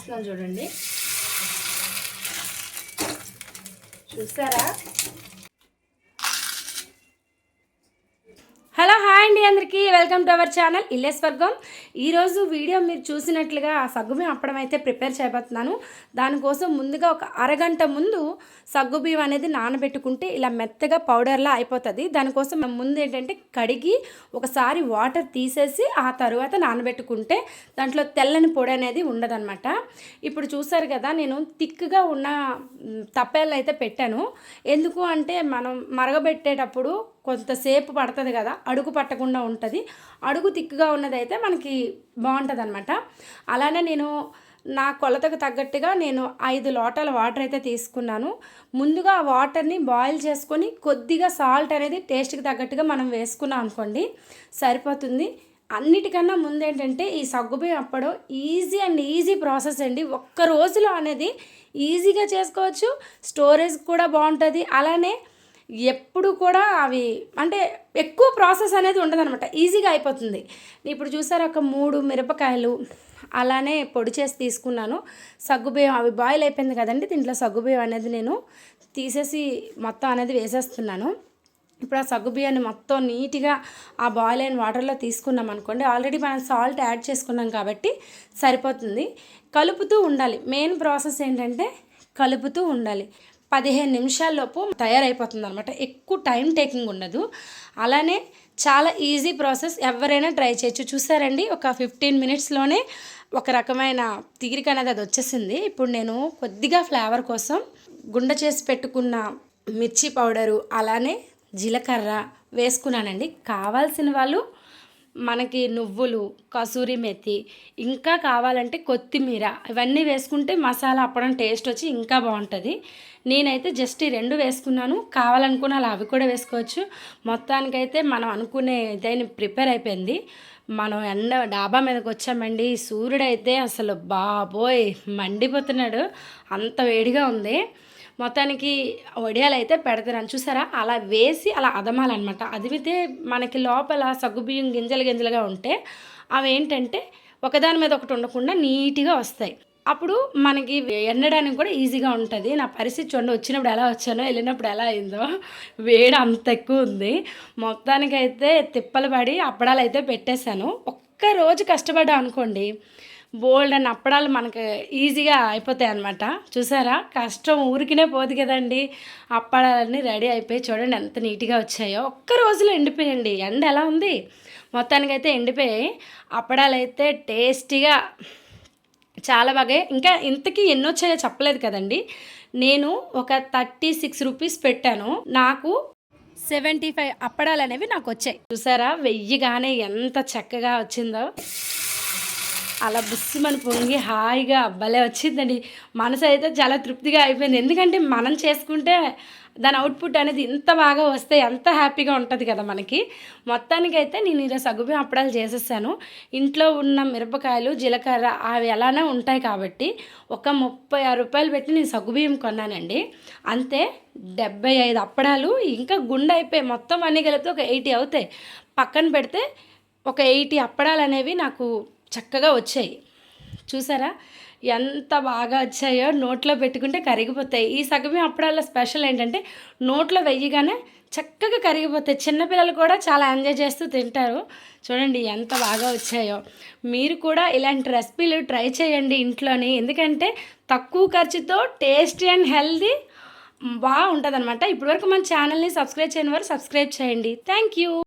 చేస్తున్నాను చూడండి. చూసారా? హలో హాయ్ అండి, అందరికీ వెల్కమ్ టు అవర్ ఛానల్ ఇల్లే స్వర్గం. ఈరోజు వీడియో మీరు చూసినట్లుగా సగ్గుబియ్యం అప్పడం అయితే ప్రిపేర్ చేయబోతున్నాను. దానికోసం ముందుగా ఒక అరగంట ముందు సగ్గుబియ్యం అనేది నానబెట్టుకుంటే ఇలా మెత్తగా పౌడర్లా అయిపోతుంది. దానికోసం ముందు ఏంటంటే కడిగి ఒకసారి వాటర్ తీసేసి ఆ తర్వాత నానబెట్టుకుంటే దాంట్లో తెల్లని పొడి అనేది ఉండదన్నమాట. ఇప్పుడు చూసారు కదా, నేను థిక్గా ఉన్న తప్పేళ్ళు అయితే పెట్టాను. ఎందుకు అంటే మనం మరగబెట్టేటప్పుడు కొంతసేపు పడుతుంది కదా, అడుగు పట్టకుండా ఉంటుంది. అడుగు తిక్కుగా ఉన్నదైతే మనకి బాగుంటుంది అనమాట. అలానే నేను నా కొలతకు తగ్గట్టుగా నేను 5 లోటాల వాటర్ అయితే తీసుకున్నాను. ముందుగా ఆ వాటర్ని బాయిల్ చేసుకొని కొద్దిగా సాల్ట్ అనేది టేస్ట్కి తగ్గట్టుగా మనం వేసుకున్నాం అనుకోండి, సరిపోతుంది. అన్నిటికన్నా ముందు ఏంటంటే ఈ సగ్గుబియ్యం అప్పడం ఈజీ ప్రాసెస్ అండి. ఒక్క రోజులో అనేది ఈజీగా చేసుకోవచ్చు. స్టోరేజ్ కూడా బాగుంటుంది. అలానే ఎప్పుడు కూడా అవి అంటే ఎక్కువ ప్రాసెస్ అనేది ఉండదన్నమాట, ఈజీగా అయిపోతుంది. ఇప్పుడు చూసారు, ఒక 3 మిరపకాయలు అలానే పొడి చేసి తీసుకున్నాను. సగ్గుబియ్యం అవి బాయిల్ అయిపోయింది కదండి, దీంట్లో సగ్గుబియ్యం అనేది నేను తీసేసి మొత్తం అనేది వేసేస్తున్నాను. ఇప్పుడు ఆ సగ్గుబియ్యాన్ని మొత్తం నీట్గా ఆ బాయిల్ అయిన వాటర్లో తీసుకున్నాం అనుకోండి, ఆల్రెడీ మనం సాల్ట్ యాడ్ చేసుకున్నాం కాబట్టి సరిపోతుంది. కలుపుతూ ఉండాలి. మెయిన్ ప్రాసెస్ ఏంటంటే కలుపుతూ ఉండాలి. 15 నిమిషాల్లోపు తయారైపోతుంది అనమాట. ఎక్కువ టైం టేకింగ్ ఉండదు. అలానే చాలా ఈజీ ప్రాసెస్, ఎవరైనా ట్రై చేయొచ్చు. చూసారండి, ఒక 15 మినిట్స్లోనే ఒక రకమైన తీరిక అనేది అది వచ్చేసింది. ఇప్పుడు నేను కొద్దిగా ఫ్లేవర్ కోసం గుండ చేసి పెట్టుకున్న మిర్చి పౌడరు అలానే జీలకర్ర వేసుకున్నానండి. కావాల్సిన వాళ్ళు మనకి నువ్వులు, కసూరి మెతి, ఇంకా కావాలంటే కొత్తిమీర ఇవన్నీ వేసుకుంటే మసాలా అప్పడం టేస్ట్ వచ్చి ఇంకా బాగుంటుంది. నేనైతే జస్ట్ ఈ 2 వేసుకున్నాను. కావాలనుకున్న అలా అవి కూడా వేసుకోవచ్చు. మొత్తానికైతే మనం అనుకునే ఇదైనా ప్రిపేర్ అయిపోయింది. మనం డాబా మీదకి వచ్చామండి. సూర్యుడైతే అసలు బాబోయ్ మండిపోతున్నాడు, అంత వేడిగా ఉంది. మొత్తానికి వడియాలు అయితే పెడతారని చూసారా, అలా వేసి అలా అదమాలన్నమాట. అదిమితే మనకి లోపల సగ్గుబియ్యం గింజలుగా ఉంటే అవి ఏంటంటే ఒకదాని మీద ఒకటి ఉండకుండా నీట్గా వస్తాయి. అప్పుడు మనకి ఎండడానికి కూడా ఈజీగా ఉంటుంది. నా పరిస్థితి చూడండి, వచ్చినప్పుడు ఎలా వచ్చానో వెళ్ళినప్పుడు ఎలా అయిందో. వేడి అంత ఎక్కువ ఉంది. మొత్తానికైతే తిప్పలు పడి అప్పడాలు అయితే పెట్టేశాను. ఒక్క రోజు కష్టపడ్డా అనుకోండి, బోల్డ్ అని అప్పడాలు మనకి ఈజీగా అయిపోతాయి అన్నమాట. చూసారా, కష్టం ఊరికినే పోదు కదండి. అప్పడాలన్నీ రెడీ అయిపోయి చూడండి ఎంత నీట్గా వచ్చాయో. ఒక్క రోజులో ఎండిపోయండి. ఎండ ఎలా ఉంది, మొత్తానికైతే ఎండిపోయాయి. అప్పడాలు అయితే టేస్టీగా చాలా బాగా. ఇంకా ఇంతకీ ఎన్ని వచ్చాయో చెప్పలేదు కదండి. నేను ఒక 36 రూపీస్ పెట్టాను. నాకు 75 అప్పడాలు అనేవి నాకు వచ్చాయి. చూసారా, వెయ్యిగానే ఎంత చక్కగా వచ్చిందో. అలా బుస్సుమని పొంగి హాయిగా భలే వచ్చిందండి. మనసు అయితే చాలా తృప్తిగా అయిపోయింది. ఎందుకంటే మనం చేసుకుంటే దాని అవుట్పుట్ అనేది ఇంత బాగా వస్తే ఎంత హ్యాపీగా ఉంటుంది కదా మనకి. మొత్తానికైతే నేను ఇలా సగ్గుబియ్యం అప్పడాలు చేసేసాను. ఇంట్లో ఉన్న మిరపకాయలు, జీలకర్ర అవి ఎలానే ఉంటాయి కాబట్టి ఒక 36 రూపాయలు పెట్టి నేను సగ్గుబియ్యం కొన్నానండి. అంతే, 75 అప్పడాలు ఇంకా గుండె అయిపోయి మొత్తం అన్నీ కలిపితే ఒక 80 అవుతాయి. పక్కన పెడితే ఒక 80 అప్పడాలు అనేవి నాకు చక్కగా వచ్చాయి. చూసారా ఎంత బాగా వచ్చాయో, నోట్లో పెట్టుకుంటే కరిగిపోతాయి. ఈ సగ్గుబియ్యం అప్పడాల స్పెషల్ ఏంటంటే నోట్లో వెయ్యగానే చక్కగా కరిగిపోతాయి. చిన్నపిల్లలు కూడా చాలా ఎంజాయ్ చేస్తూ తింటారు. చూడండి ఎంత బాగా వచ్చాయో. మీరు కూడా ఇలాంటి రెసిపీలు ట్రై చేయండి ఇంట్లోని. ఎందుకంటే తక్కువ ఖర్చుతో టేస్టీ అండ్ హెల్దీ బాగుంటుంది అనమాట. ఇప్పటివరకు మన ఛానల్ని సబ్స్క్రైబ్ చేయని వారు సబ్స్క్రైబ్ చేయండి. Thank you.